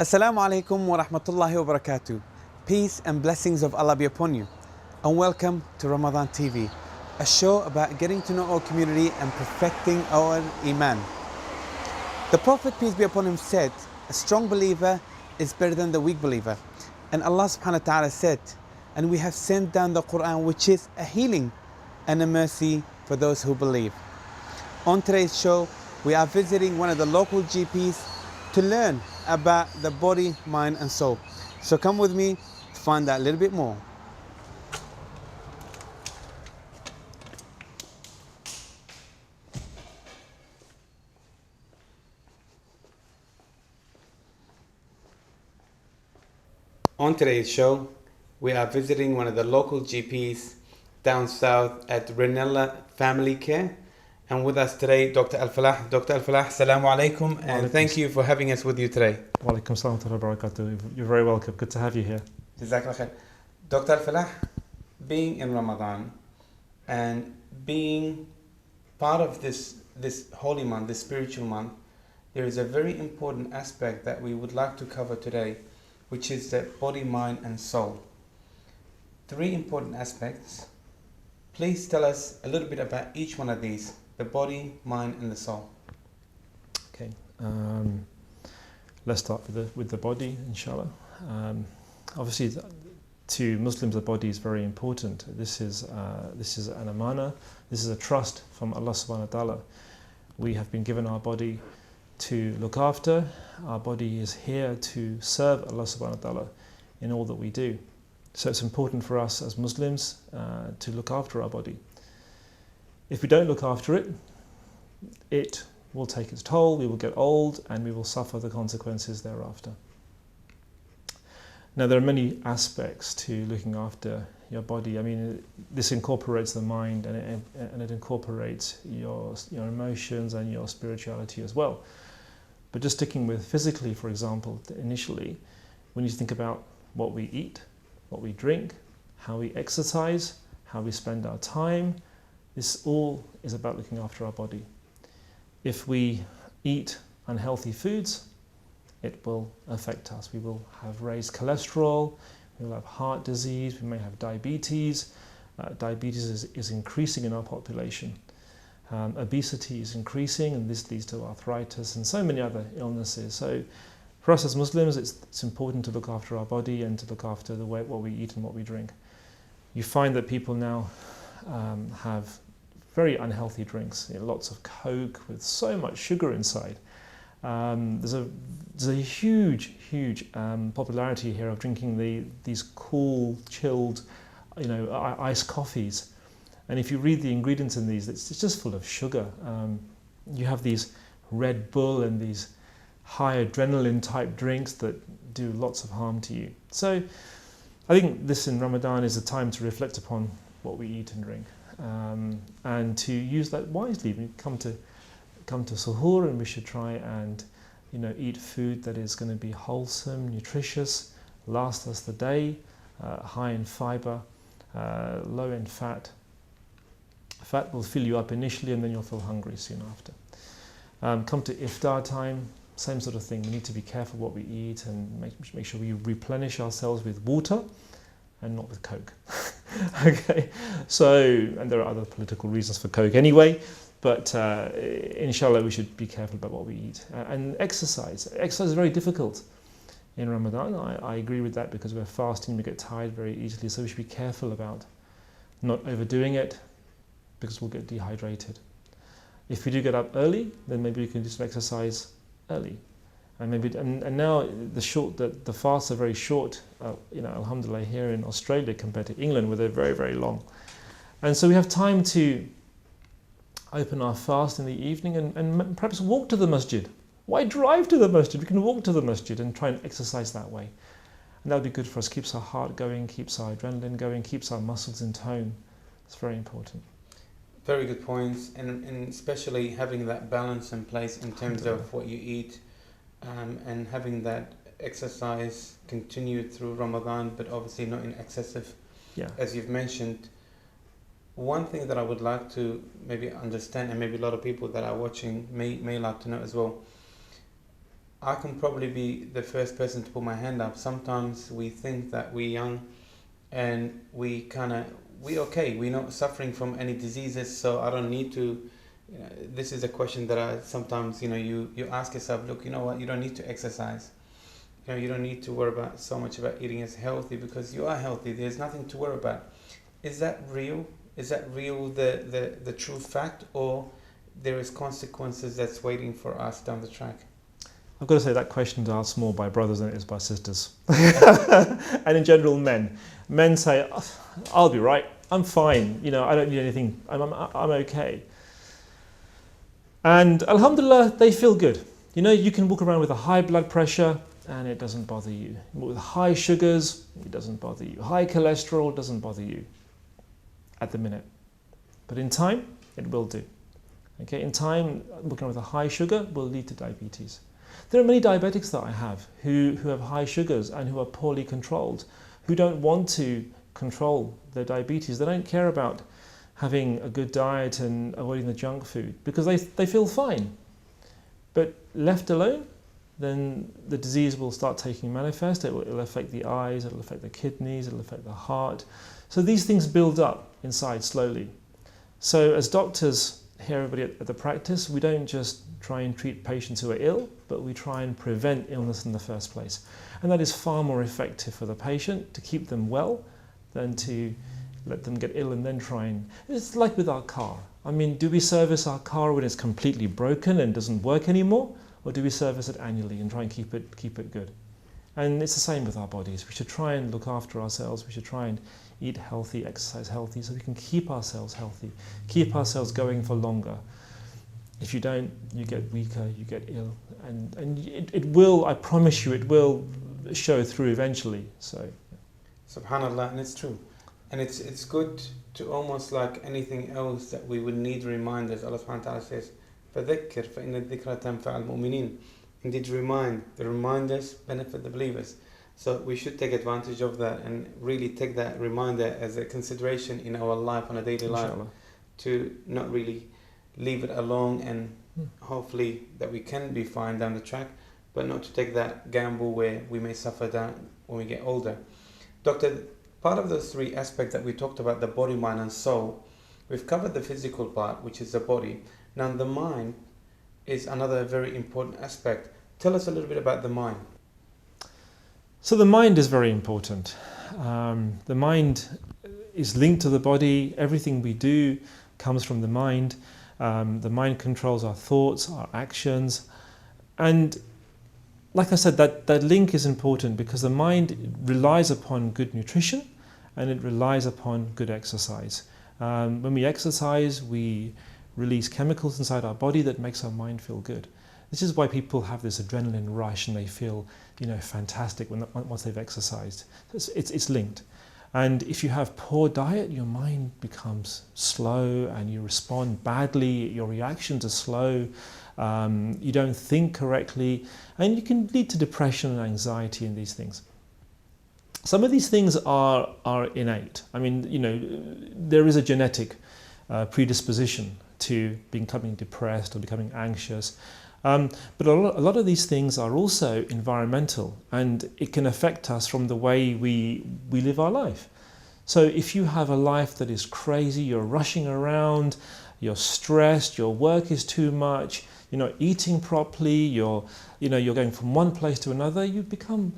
Assalamu alaikum wa rahmatullahi wa barakatuh. Peace and blessings of Allah be upon you. And welcome to Ramadan TV, a show about getting to know our community and perfecting our iman. The Prophet, peace be upon him, said, a strong believer is better than the weak believer. And Allah subhanahu wa ta'ala said, and we have sent down the Quran, which is a healing and a mercy for those who believe. On today's show, we are visiting one of the local GPs to learn about the body, mind and soul. So come with me to find out a little bit more. On today's show, we are visiting one of the local GPs down south at Renella Family Care. And with us today, Dr. Al-Falah. Dr. Al-Falah, assalamu alaikum, and thank you for having us with you today. Wa alaikum salam wa barakatuh. You're very welcome. Good to have you here. Jazakallah khair. Dr. Al-Falah, being in Ramadan and being part of this holy month, this spiritual month, there is a very important aspect that we would like to cover today, which is the body, mind and soul. Three important aspects. Please tell us a little bit about each one of these. The body, mind and the soul. Okay, let's start with the body, inshallah. Obviously, to Muslims, the body is very important. This is an amana. This is a trust from Allah subhanahu wa ta'ala. We have been given our body to look after. Our body is here to serve Allah subhanahu wa ta'ala in all that we do. So it's important for us as Muslims to look after our body. If we don't look after it, it will take its toll, we will get old and we will suffer the consequences thereafter. Now there are many aspects to looking after your body. I mean, this incorporates the mind and it incorporates your emotions and your spirituality as well. But just sticking with physically, for example, initially, we need to think about what we eat, what we drink, how we exercise, how we spend our time. This all is about looking after our body. If we eat unhealthy foods, it will affect us. We will have raised cholesterol, we will have heart disease, we may have diabetes. Diabetes is increasing in our population. Obesity is increasing and this leads to arthritis and so many other illnesses. So for us as Muslims, it's important to look after our body and to look after what we eat and what we drink. You find that people now have very unhealthy drinks, lots of Coke with so much sugar inside. There's a huge popularity here of drinking these cool, chilled, iced coffees. And if you read the ingredients in these, it's just full of sugar. You have these Red Bull and these high adrenaline type drinks that do lots of harm to you. So I think this in Ramadan is a time to reflect upon what we eat and drink, and to use that wisely. We come to suhoor and we should try and eat food that is going to be wholesome, nutritious, last us the day, high in fiber, low in fat. Fat will fill you up initially and then you'll feel hungry soon after. Come to iftar time, same sort of thing. We need to be careful what we eat and make sure we replenish ourselves with water and not with Coke. Okay, so, and there are other political reasons for Coke anyway, but inshallah we should be careful about what we eat. And exercise. Exercise is very difficult in Ramadan. I agree with that because we're fasting, we get tired very easily, so we should be careful about not overdoing it because we'll get dehydrated. If we do get up early, then maybe we can do some exercise early. And now the fasts are very short, alhamdulillah, here in Australia compared to England where they're very, very long. And so we have time to open our fast in the evening and perhaps walk to the masjid. Why drive to the masjid? We can walk to the masjid and try and exercise that way. And that would be good for us, keeps our heart going, keeps our adrenaline going, keeps our muscles in tone. It's very important. Very good points, and especially having that balance in place in terms of what you eat, and having that exercise continued through Ramadan, but obviously not in excessive, as you've mentioned. One thing that I would like to maybe understand, and maybe a lot of people that are watching may like to know as well, I can probably be the first person to put my hand up. Sometimes we think that we're young and we okay, we're not suffering from any diseases, so I don't need to. This is a question that I sometimes, you ask yourself, look, you know what, you don't need to exercise. You don't need to worry about so much about eating as healthy because you are healthy. There's nothing to worry about. Is that real? Is that real the true fact, or there is consequences that's waiting for us down the track? I've got to say that question is asked more by brothers than it is by sisters. And in general, men. Men say, I'll be right, I'm fine, I don't need anything, I'm okay. And alhamdulillah, they feel good. You can walk around with a high blood pressure and it doesn't bother you. With high sugars, it doesn't bother you. High cholesterol doesn't bother you at the minute. But in time, it will do. Okay, in time, walking around with a high sugar will lead to diabetes. There are many diabetics that I have who have high sugars and who are poorly controlled, who don't want to control their diabetes. They don't care about having a good diet and avoiding the junk food because they feel fine. But left alone, then the disease will start taking manifest. It'll affect the eyes, it'll affect the kidneys, it'll affect the heart. So these things build up inside slowly. So as doctors, here everybody at the practice, we don't just try and treat patients who are ill, but we try and prevent illness in the first place. And that is far more effective for the patient to keep them well than to let them get ill and then try and... It's like with our car. Do we service our car when it's completely broken and doesn't work anymore? Or do we service it annually and try and keep it good? And it's the same with our bodies. We should try and look after ourselves. We should try and eat healthy, exercise healthy, so we can keep ourselves healthy, keep ourselves going for longer. If you don't, you get weaker, you get ill, and it will, I promise you, it will show through eventually. So, Subhanallah, and it's true. And it's good to almost like anything else that we would need reminders. Allah subhanahu wa ta'ala says, فَذَكِّرْ فَإِنَّ الذِّكْرَ تَنْفَعُ الْمُؤْمِنِينَ. Indeed, remind. The reminders benefit the believers. So we should take advantage of that and really take that reminder as a consideration in our life, on a daily life, to not really leave it alone, and hopefully that we can be fine down the track, but not to take that gamble where we may suffer down when we get older. Doctor, part of those three aspects that we talked about, the body, mind and soul, we've covered the physical part, which is the body. Now the mind is another very important aspect. Tell us a little bit about the mind. So the mind is very important. The mind is linked to the body. Everything we do comes from the mind. The mind controls our thoughts, our actions. And like I said, that link is important because the mind relies upon good nutrition and it relies upon good exercise. When we exercise, we release chemicals inside our body that makes our mind feel good. This is why people have this adrenaline rush and they feel, fantastic once they've exercised. It's linked. And if you have poor diet, your mind becomes slow and you respond badly, your reactions are slow, you don't think correctly, and you can lead to depression and anxiety and these things. Some of these things are innate. There is a genetic predisposition to becoming depressed or becoming anxious. But a lot of these things are also environmental, and it can affect us from the way we live our life. So if you have a life that is crazy, you're rushing around, you're stressed, your work is too much, you're not eating properly, you're going from one place to another, you become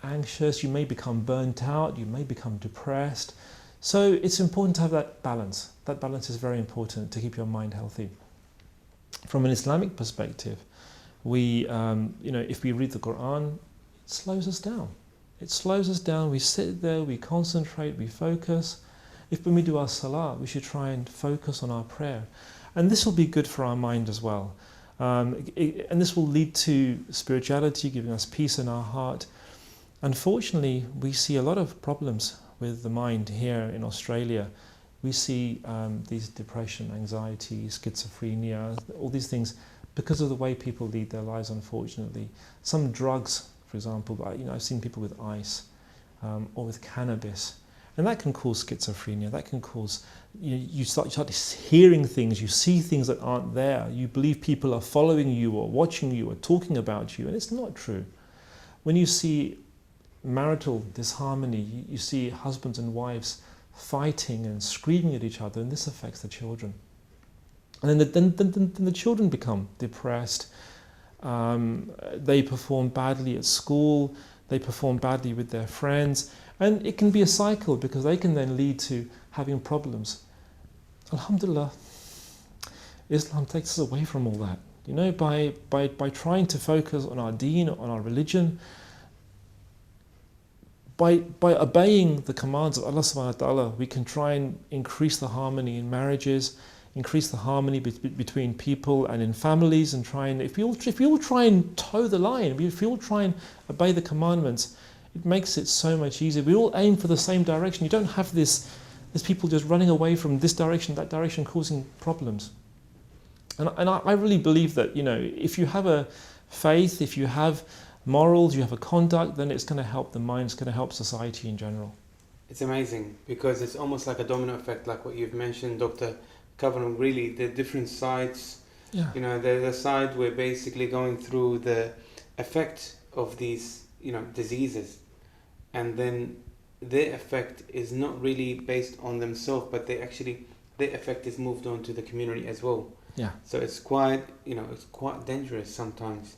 anxious, you may become burnt out, you may become depressed. So it's important to have that balance. That balance is very important to keep your mind healthy. From an Islamic perspective, if we read the Quran, it slows us down. It slows us down. We sit there, we concentrate, we focus. When we do our salah, we should try and focus on our prayer. And this will be good for our mind as well. And this will lead to spirituality, giving us peace in our heart. Unfortunately, we see a lot of problems with the mind here in Australia. We see these depression, anxiety, schizophrenia, all these things because of the way people lead their lives, unfortunately. Some drugs, for example, I've seen people with ice or with cannabis, And that can cause schizophrenia, that can cause, you start hearing things, you see things that aren't there, you believe people are following you or watching you or talking about you, and it's not true. When you see marital disharmony, you see husbands and wives fighting and screaming at each other, and this affects the children. And then the children become depressed, they perform badly at school, they perform badly with their friends, and it can be a cycle because they can then lead to having problems. Alhamdulillah, Islam takes us away from all that. By trying to focus on our deen, on our religion, by obeying the commands of Allah subhanahu wa ta'ala, we can try and increase the harmony in marriages, increase the harmony between people and in families, and if you all try and toe the line, if you all try and obey the commandments, it makes it so much easier. We all aim for the same direction. You don't have there's people just running away from this direction, that direction, causing problems. And I really believe that, if you have a faith, if you have morals, you have a conduct, then it's going to help the mind, it's going to help society in general. It's amazing because it's almost like a domino effect, like what you've mentioned, Dr. Covering really the different sides. Yeah. The side we're basically going through the effect of these, diseases, and then their effect is not really based on themselves, but their effect is moved on to the community as well. Yeah. So it's quite, it's quite dangerous sometimes.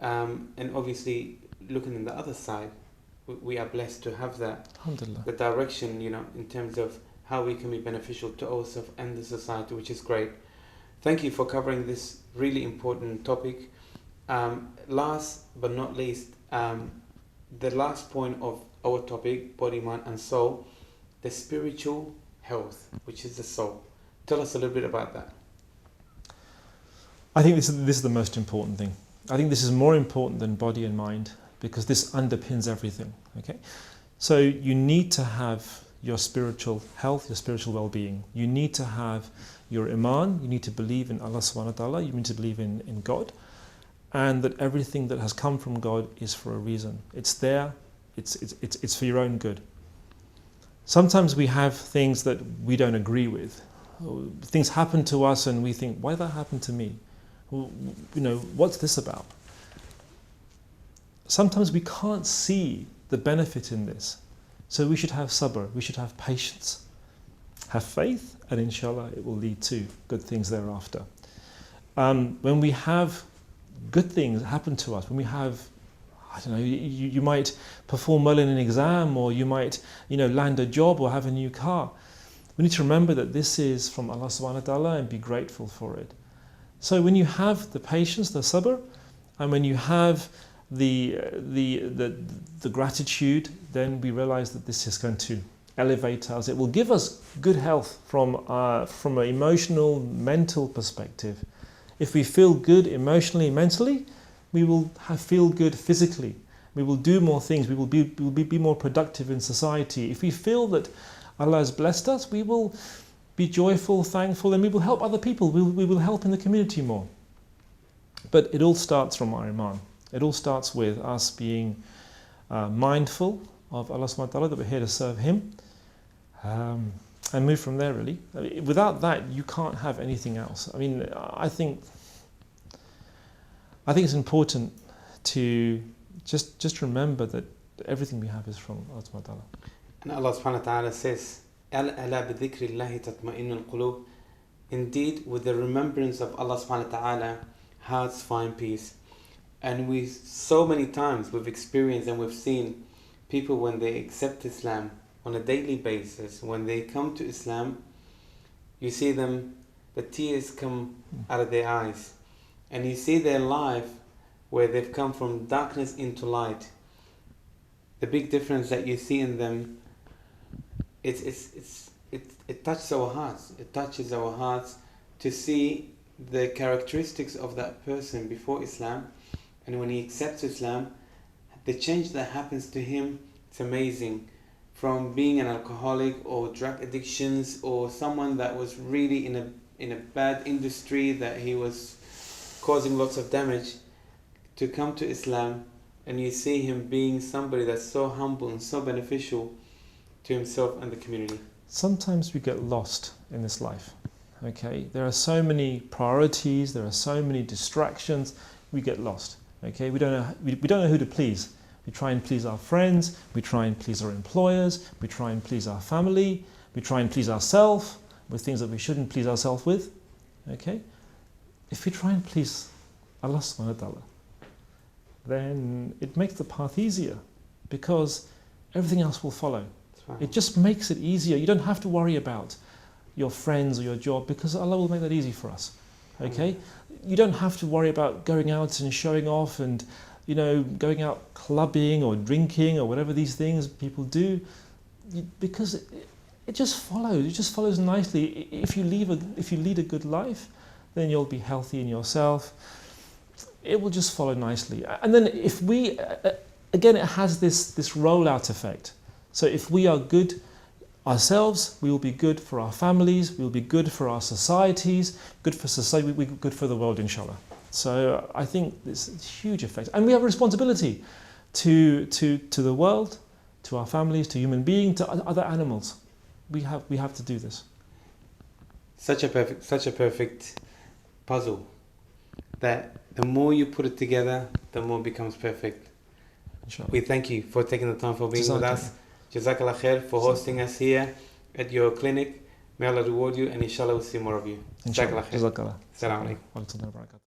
And obviously, looking on the other side, we are blessed to have that. Alhamdulillah. The direction, in terms of how we can be beneficial to ourselves and the society, which is great. Thank you for covering this really important topic. Last but not least, the last point of our topic, body, mind and soul, the spiritual health, which is the soul. Tell us a little bit about that. I think this is the most important thing. I think this is more important than body and mind because this underpins everything. Okay, so you need to have your spiritual health, your spiritual well-being. You need to have your iman. You need to believe in Allah subhanahu wa ta'ala. You need to believe in God, and that everything that has come from God is for a reason. It's there. It's for your own good. Sometimes we have things that we don't agree with. Things happen to us, and we think, why did that happen to me? What's this about? Sometimes we can't see the benefit in this. So we should have sabr, we should have patience, have faith, and inshallah it will lead to good things thereafter. When we have good things happen to us, when we have, you might perform well in an exam, or you might, land a job or have a new car. We need to remember that this is from Allah subhanahu wa ta'ala and be grateful for it. So when you have the patience, the sabr, and when you have the gratitude, then we realize that this is going to elevate us. It will give us good health from an emotional, mental perspective. If we feel good emotionally, mentally, we will feel good physically. We will do more things. We will be more productive in society. If we feel that Allah has blessed us, we will be joyful, thankful, and we will help other people. We will help in the community more. But it all starts from our iman. It all starts with us being mindful of Allah subhanahu wa ta'ala, that we're here to serve Him, and move from there really. Without that, you can't have anything else. I think it's important to just remember that everything we have is from Allah subhanahu wa ta'ala. And Allah subhanahu wa ta'ala says, أَلَا بِذِكْرِ اللَّهِ تَطْمَئِنُّ الْقُلُوبِ. Indeed, with the remembrance of Allah subhanahu wa ta'ala, hearts find peace. And so many times we've experienced and we've seen people when they accept Islam on a daily basis, when they come to Islam, you see them, the tears come out of their eyes. And you see their life where they've come from darkness into light. The big difference that you see in them, it touches our hearts. It touches our hearts to see the characteristics of that person before Islam, and when he accepts Islam, the change that happens to him, it's amazing. From being an alcoholic or drug addictions, or someone that was really in a bad industry that he was causing lots of damage, to come to Islam, and you see him being somebody that's so humble and so beneficial, to himself and the community. Sometimes we get lost in this life. Okay, there are so many priorities, there are so many distractions, we get lost. Okay, we don't know who to please. We try and please our friends, we try and please our employers, we try and please our family, we try and please ourselves with things that we shouldn't please ourselves with. Okay, if we try and please Allah subhanahu wa ta'ala, then it makes the path easier, because everything else will follow. Right. It just makes it easier. You don't have to worry about your friends or your job, because Allah will make that easy for us. Okay? You don't have to worry about going out and showing off and, you know, going out clubbing or drinking or whatever these things people do, because it just follows. It just follows nicely. If you lead a good life, then you'll be healthy in yourself. It will just follow nicely. And then if we, again, it has this rollout effect. So if we are good ourselves, we will be good for our families, we will be good for our societies, good for society, we'll be good for the world, inshallah. So I think this is a huge effect. And we have a responsibility to the world, to our families, to human beings, to other animals. We have to do this. Such a perfect puzzle, that the more you put it together, the more it becomes perfect. Inshallah. We thank you for taking the time for being with us. Jazakallah khair for hosting us here at your clinic. May Allah reward you, and inshallah we'll see more of you. Inshallah. Jazakallah khair. Jazakallah. Assalamu alaikum. Wa rahmatullahi wa barakatuh.